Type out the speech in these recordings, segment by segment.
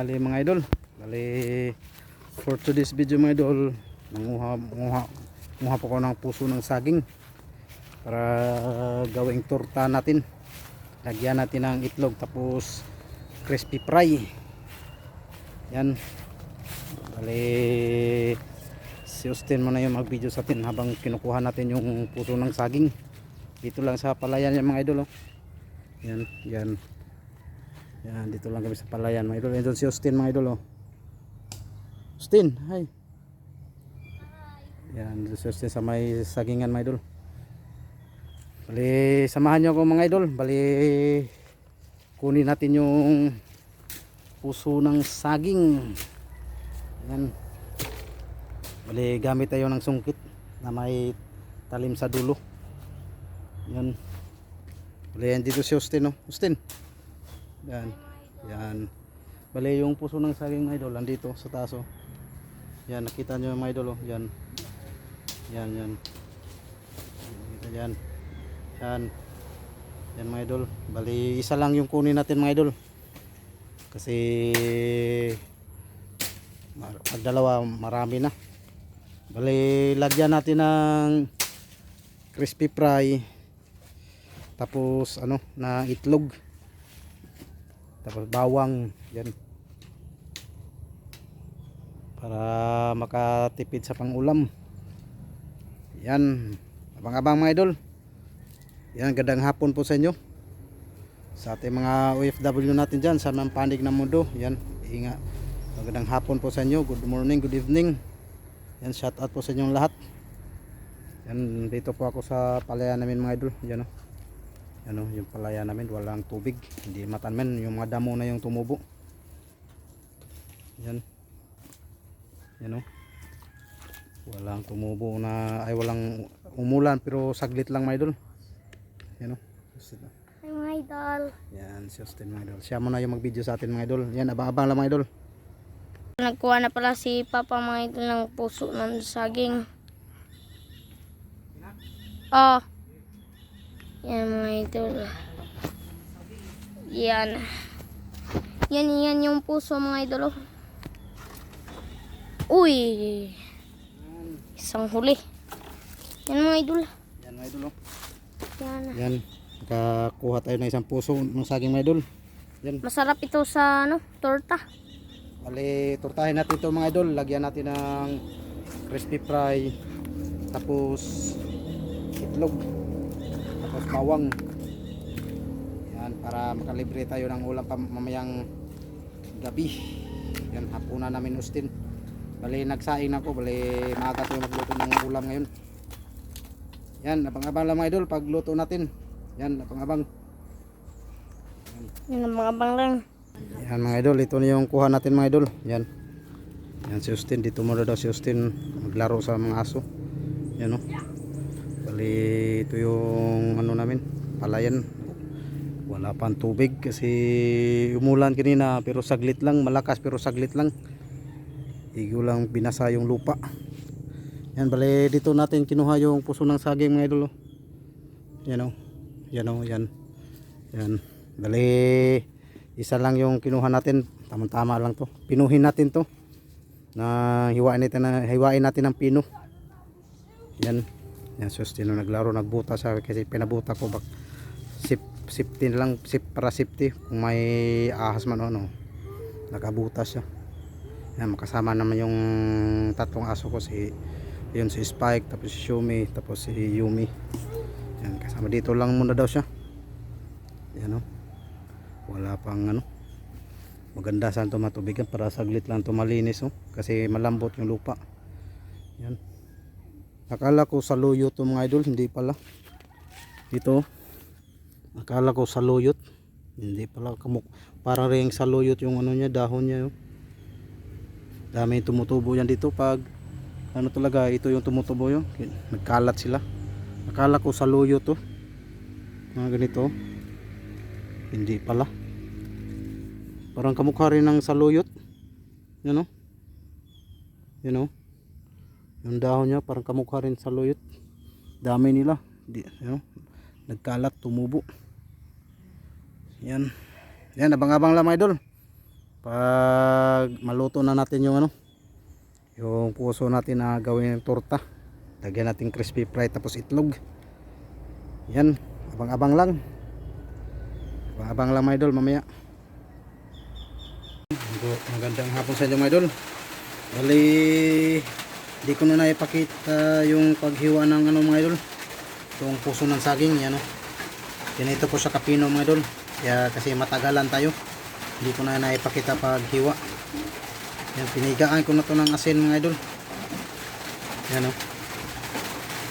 tanghali mga idol. Bali, for today's video mga idol, nanguha po ko ng puso ng saging para gawing torta natin. Lagyan natin ng itlog tapos crispy fry. Yan. Bali, si Austin muna yung mag video sa atin habang kinukuha natin yung puso ng saging. Dito lang sa palayan yan mga idol. Yan, yan. Yan, dito lang kami sa palayan mga idol. Ito si Austin mga idol. Austin, hi. Yan, dito si Austin sa may sagingan mga idol. Bali, samahan nyo ako mga idol. Bali, kunin natin yung puso ng saging. Yan. Bali, gamit tayo ng sungkit na may talim sa dulo. Yan. Bali, yan dito si Austin. Austin. Yan. Yan. Bali, yung puso ng saging mga idol andito sa taas. Yan, nakita nyo mga idol. Yan. Yan, yan. Yan. Yan. Yan mga idol. Bali, isa lang yung kunin natin mga idol. Kasi pag dalawa marami na. Bali, lagyan natin ng crispy fry. Tapos ano, na itlog. Tapos bawang, yan. Para makatipid sa pangulam. Yan. Abang-abang mga idol. Yan, gandang hapon po sa inyo. Sa ating mga OFW natin dyan, sa mga panig ng mundo. Yan, ingat. Magandang hapon po sa inyo. Good morning, good evening. Yan, shout out po sa inyong lahat. Yan, dito po ako sa palayan namin mga idol. Yan o. Yan o, yung palayan namin, walang tubig. Hindi matanmen, yung mga damo na yung tumubo. Yan. Yan o. Walang tumubo na, ay walang umulan pero saglit lang mga idol. Yan o. Hi mga idol. Yan, si Austin mga idol. Siya muna yung mag-video sa atin mga idol. Yan, abang-abang lang mga idol. Nagkuha na pala si Papa mga idol ng puso ng saging. Oh. Yan mga idol. Yan. Yan yung puso mga idol. Uy. Isang huli. Yan mga idol. Yan mga idol. Yan. Yan. Nakakuha tayo ng isang puso ng saging mga idol. Yan. Masarap ito sa ano, torta. Bali, tortahin natin ito mga idol. Lagyan natin ng crispy fry. Tapos itlog. Tapos bawang. Yan, para makalibre tayo ng ulam mamayang gabi. Yan, hapunan namin Austin. Bali, nagsaing ako. Bali, maaga tayo magluto ng ulam ngayon. Yan, abang-abang lang mga idol pagluto natin. Yan, abang-abang. Yan ang mga abang lang. Yan mga idol, ito na yung kuha natin mga idol. Yan. Yan si Austin, dito muna daw si Austin maglaro sa mga aso. Yan o. Bali, ito yung ano namin, palayan. Wala pang tubig kasi umulan kanina pero saglit lang, malakas pero saglit lang. Igo lang binasa yung lupa. Yan, bali dito natin kinuha yung puso ng saging mga idol. Yan o. Yan o, yan. Yan. Bali, isa lang yung kinuha natin, tamang-tama lang to. Pinuhin natin to. Na hiwain natin ng pino. Yan. Yan, sustino naglaro, nagbuta siya kasi pinabuta ko bak safety lang, para safety kung may ahas man o ano. Nakabuta siya. Yan, makasama naman yung tatlong aso ko, si Spike, tapos si Shumi, tapos si Yumi. Yan, kasama dito lang muna daw siya. Yan o. Wala pang ano, maganda saan ito matubigan para saglit lang ito malinis kasi malambot yung lupa. Yan, akala ko saluyot ito mga idol, hindi pala. Ito, akala ko saluyot, hindi pala. Parang ring saluyot yung ano niya, dahon niya dami tumutubo yan dito pag ano talaga, ito yung tumutubo yun, nagkalat sila. Akala ko saluyot to, mga ganito. Hindi pala. Parang kamukha rin ng saluyot. Yan o. Yan o. Yung dahon niya parang kamukha rin saluyot. Dami nila. Yan o. Nagkalat, tumubo. Yan. Yan, abang-abang lang mga idol. pag maluto na natin yung ano, yung puso natin na gawin ng torta, lagyan natin crispy fry tapos itlog. Yan, abang-abang lang. Abang-abang lang mga idol mamaya. Magandang hapon sa inyo mga idol. Bali, di ko na naipakita yung paghiwa ng ano mga idol, yung puso ng saging. Yan o, ganito po sa kapino mga idol, kaya kasi matagalan tayo, hindi ko na naipakita paghiwa. Yan, pinigaan ko na to ng asin mga idol. Yan o,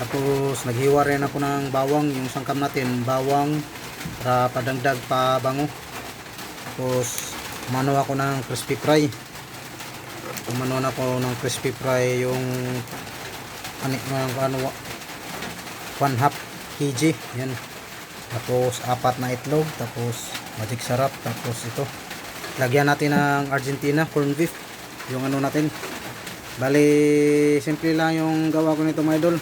tapos naghiwa rin ako ng bawang, yung sangkam natin bawang para padagdag pa bango. Tapos umano ako ng crispy fry, umano na ako ng crispy fry yung ano 1/2 kg. Yan, tapos 4 na itlog, tapos magic sarap, tapos ito lagyan natin ng Argentina corn beef, yung ano natin. Bali simple lang yung gawa ko nito mga idol.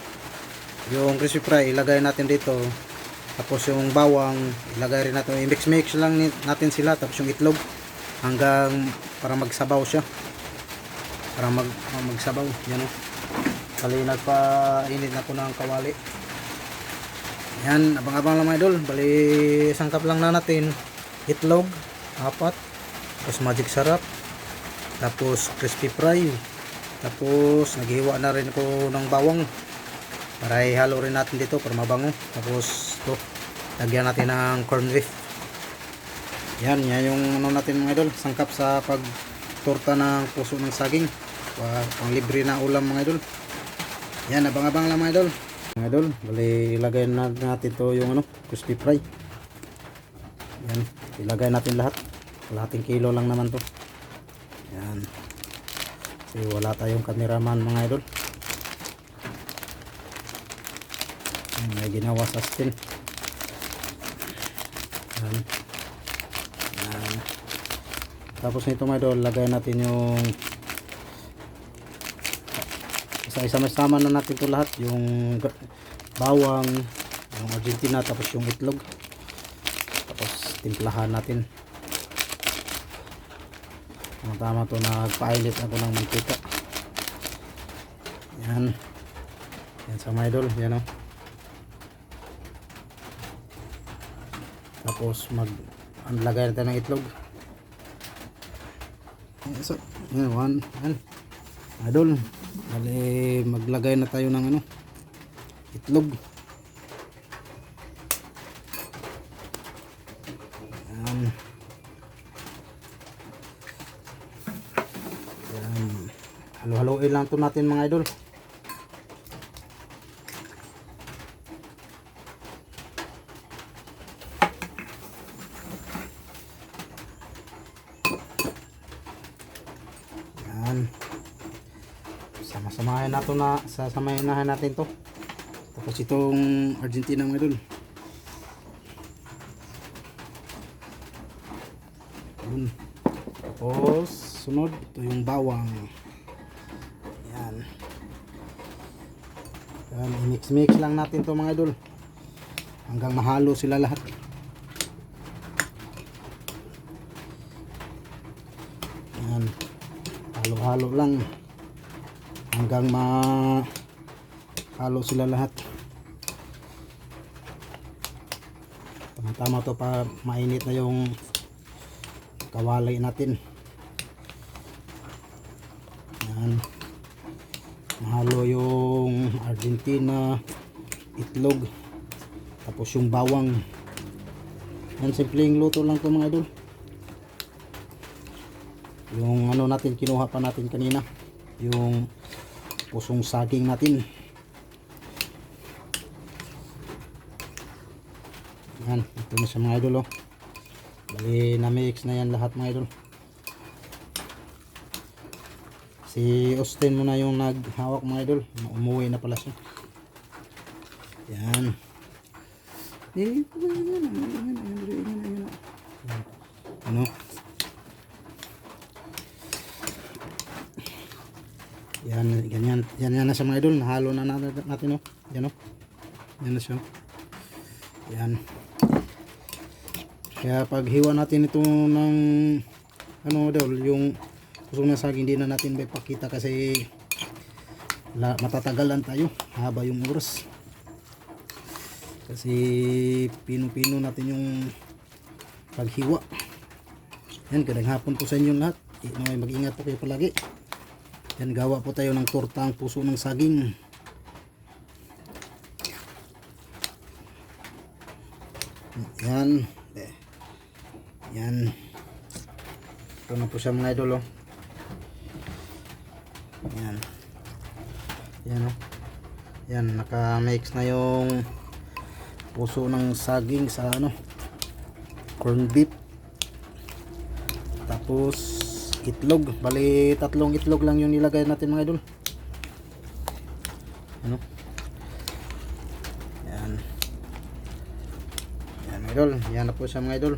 Yung crispy fry ilagay natin dito, tapos yung bawang ilagay rin natin, i-mix lang natin sila, tapos yung itlog hanggang para magsabaw siya, para magsabaw. Yan o, bali nagpainit na ko ng kawali. Yan, abang-abang lang mga idol. Bali sangkap lang na natin itlog 4, tapos magic sarap, tapos crispy fry, tapos naghiwa na rin ko ng bawang para ihalo rin natin dito para mabango. Tapos ito lagyan natin ng corn beef. Yan yung ano natin mga idol, sangkap sa pag torta ng puso ng saging, pang libre na ulam mga idol. Yan, abang-abang lang mga idol. Mga idol, bali ilagay natin to yung ano, crispy fry. Yan, ilagay natin lahat, kalahating kilo lang naman to. Yan, kasi wala tayong cameraman mga idol. Yan, may ginawa sa stin. Yan. Yan. Tapos nito mga idol, lagay natin yung isa-sama na natin to lahat, yung bawang, yung Argentina, tapos yung itlog, tapos timplahan natin. Tama to, nagpainit ako ng mantika. Yan, yan sa mga idol. Yan o, tapos maglagay natin ng itlog. So, yan, yan idol, bali maglagay na tayo ng ano, itlog. Yan, yan, halo-haloin lang to natin mga idol. Sama-samahin natin sasamahin natin to. Tapos itong Argentina mga idol. Tapos sunod ito yung bawang. Yan. Yan, i-mix lang natin to mga idol hanggang mahalo sila lahat. Yan, halo-halo lang hanggang mahalo sila lahat. Tama to, pa mainit na yung kawali natin. Yan, mahalo yung Argentina, itlog, tapos yung bawang. Yan, simpleng luto lang to mga idol. Yung ano natin, kinuha pa natin kanina, yung pusong saging natin. Yan, ito na siya mga idol. Bali na mix na yan lahat mga idol. Si Austin muna yung naghawak mga idol, umuwi na pala siya. Yan. Ano? Yan, ganyan. Yan na siya mga idol. Nahalo na natin, oh. Yan, oh. Yan na siya. Yan. Kaya pag hiwa natin ito ng ano idol, yung puso ng saging hindi na natin may pakita kasi matatagalan tayo, haba yung oras. Kasi pino-pino natin yung paghiwa. Yan, gandang hapon po sa inyo lahat. Mag-ingat po kayo palagi. Yan, gawa po tayo ng tortang puso ng saging. Yan. Yan. Ito na po siya mga idol, oh. Yan. Yan, oh. Yan, naka-mix na yung puso ng saging sa ano, corned beef. Tapos itlog. Bali 3 itlog lang yung nilagay natin mga idol. Ano? Yan. Yan mga idol. Yan na po siya mga idol.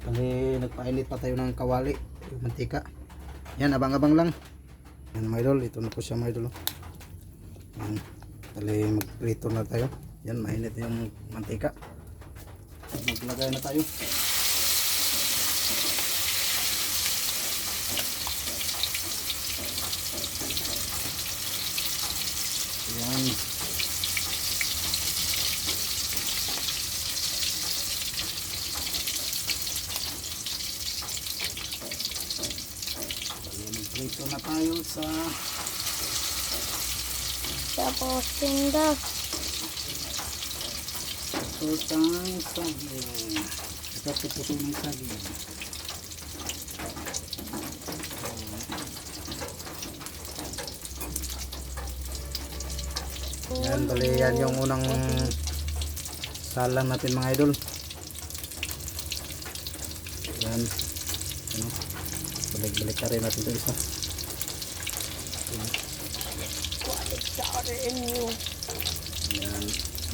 Bali nagpainit pa tayo ng kawali, yung mantika. Yan, abang-abang lang. Yan mga idol. Ito na po siya mga idol. Yan. Bali magprito na tayo. Yan, mainit yung mantika. Maglagay na tayo. Yan. Magprito na tayo sa Tapos tinda. tortang saging. Ito po puso ng saging. Yan, bali yan yung unang salang natin mga idol. Yan. Ano? Balik-balik ka rin natin ito isa. Yan.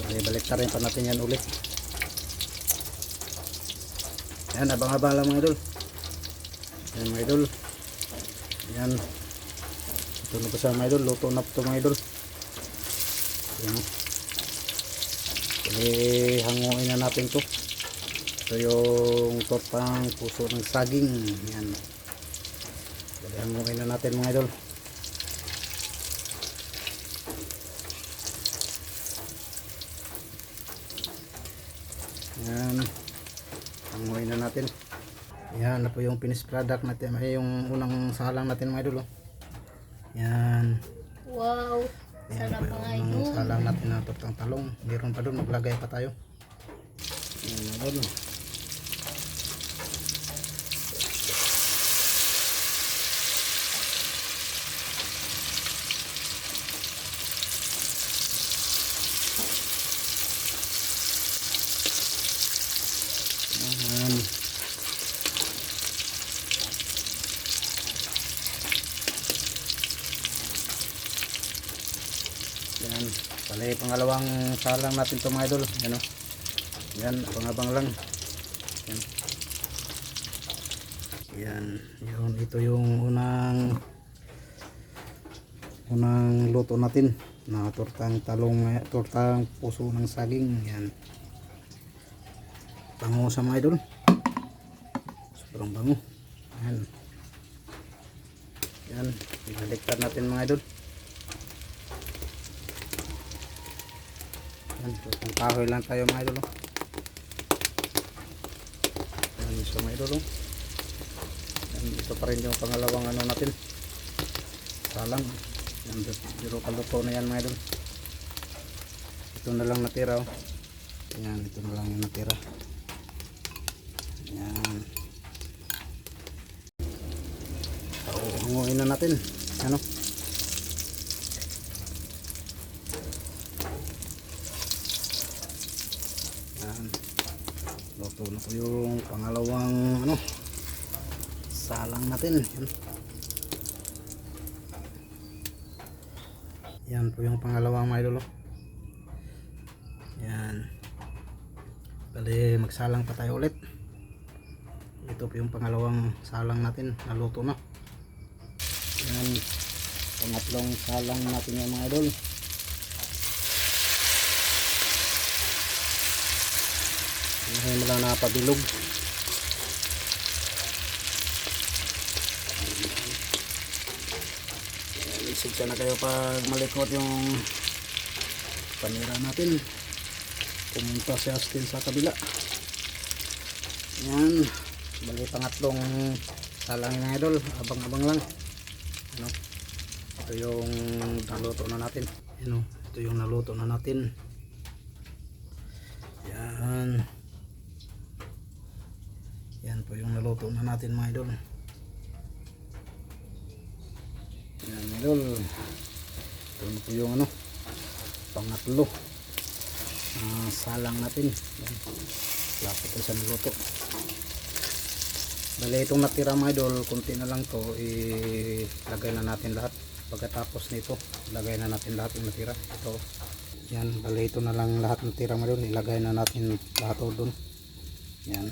Balik-balik ka rin pa natin yan ulit. Yan, abang-abang lang mga idol. Yan mga idol. Yan. Ito na po siya mga idol. Luto na po ito mga idol. Yan. Bali, hanguin na natin to. Ito yung tortang puso ng saging. Yan. Bali, hanguin na natin mga idol. Yan. Hanguin na natin. Yan na po yung finished product natin. Ay, yung unang salang natin mga idol. Oh. Yan. Wow. Yan Sarap po mga yung idol. salang natin na tortang talong. Meron pa doon, maglagay pa tayo. Yan mga idol. Yan. Yan. Bali, pangalawang salang natin ito mga idol. Yan o. Yan, abang-abang lang. Yan. Yan. Yun, ito yung unang luto natin na tortang talong, tortang puso ng saging. Yan. Bango sa mga idol. Sobrang bango. Yan. Yan. Ibaliktad natin mga idol. Yan. Kung kahoy lang tayo mga idol. Yan. So mga idol. Yan. Ito pa rin yung pangalawang ano natin. Salang. Yan. Biro kaluto na yan mga idol. Ito na lang natira. Oh. Yan. Ito na lang yung natira. Yan. Hanguin na natin. Ano? Yan. Luto na po yung pangalawang ano, salang natin. Yan. Yan po yung pangalawang mga idol. Yan. Bali magsalang pa tayo ulit. Ito po yung pangalawang salang natin, naluto na. Yan, pangatlong salang natin yung mga idol. Ngayon mo lang napabilog. Pasensya na kayo pag malikot yung panira natin. Pumunta si Austin sa kabila. Yan. Bali pangatlong salang mga idol. Abang-abang lang. Ano? Ito yung naluto na natin. Ano? Ito yung naluto na natin. Yan. Yan po yung naluto na natin mga idol. Yan mga idol. Ito na po yung ano, pangatlo salang natin. Yan. Lapit ito sa naluto. Bali itong natira mga idol, kunti na lang to, ilagay na natin lahat. Pagkatapos nito, ilagay na natin lahat yung natira. Ito. Yan, bali ito na lang lahat natira mga idol, ilagay na natin lahat doon. Yan.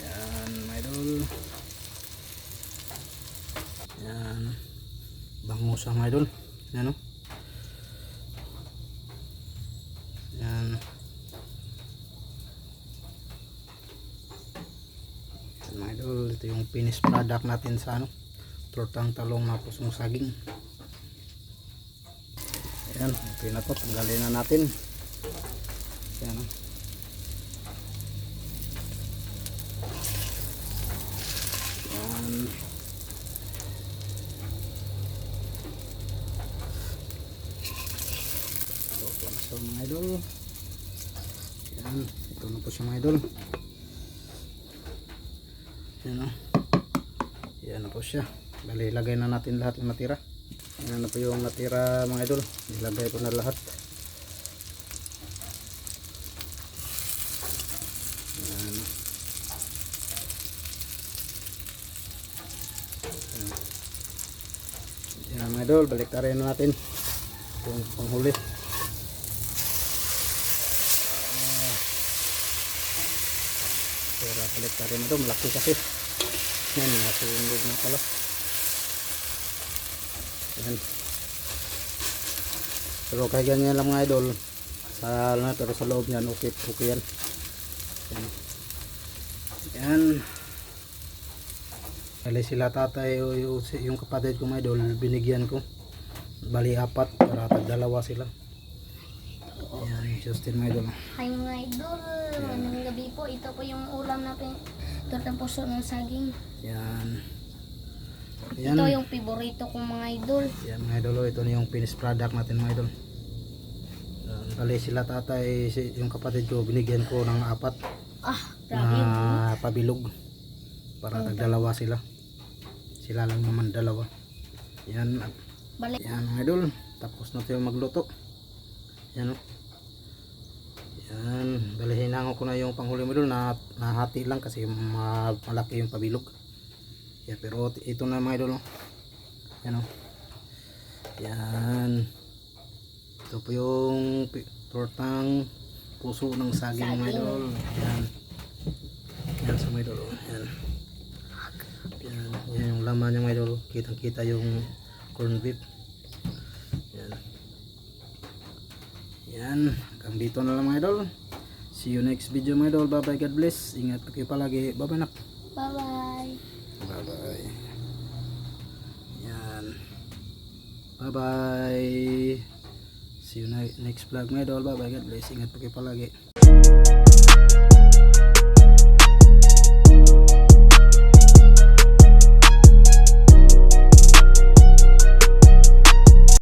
Yan mga idol. Yan. Bangus ang mga idol. Yan o. Yan. Yan mga idol. Ito yung finished product natin sa ano, tortang talong na pusong saging. Yan. Okay na to. Tanggalin na natin. Yan o. Yan. So mga idol, yan, ito na po siya mga idol. Yan o, yan na po siya. Bali ilagay na natin lahat yung natira. Yan na po yung natira mga idol, ilagay ko na lahat. Yan. Yan mga idol, balik tayo na natin yung panghuli. Pero palit ka rin ito, malaki kasi. Yan, nasundog na pala. Yan. Pero kaya ganyan lang mga idol. Pero sa loob yan, okay yan. Yan. Yan. Bali sila tatay, yung kapatid ko mga idol, binigyan ko. Bali 4, para tag-2 sila. Yan, Justin mga idol. Hi mga idol, magandang gabi po. Ito po yung ulam natin, tortang puso ng saging. Yan. Yan. Ito yung favorito kong mga idol. Yan mga idol, ito na yung finished product natin mga idol. Bali sila tatay, yung kapatid ko, binigyan ko ng 4 Grabe yun. na pabilog. Para tag-2 sila. Sila lang naman 2. Yan. Balik. Yan mga idol, tapos na tayo magluto. Yan o. Yan, bali hinango ko na yung panghuli mo doon na nahati lang kasi malaki yung pabilog. Yeah, pero ito na mga idol. Yan o. Yan. Ito po yung tortang puso ng saging mga idol. Yan. Yan sa mga idol. Yan. Yan. Yan yung laman yung mga idol. Kitang kita yung corned beef. Yan. Yan. Hanggang dito na lang mga idol. See you next video mga idol. Bye bye, God bless. Ingat kayo palagi. Bye bye nak. Bye bye. Bye bye. Yan. Bye bye. See you next vlog mga idol. Bye bye, God bless. Ingat kayo palagi.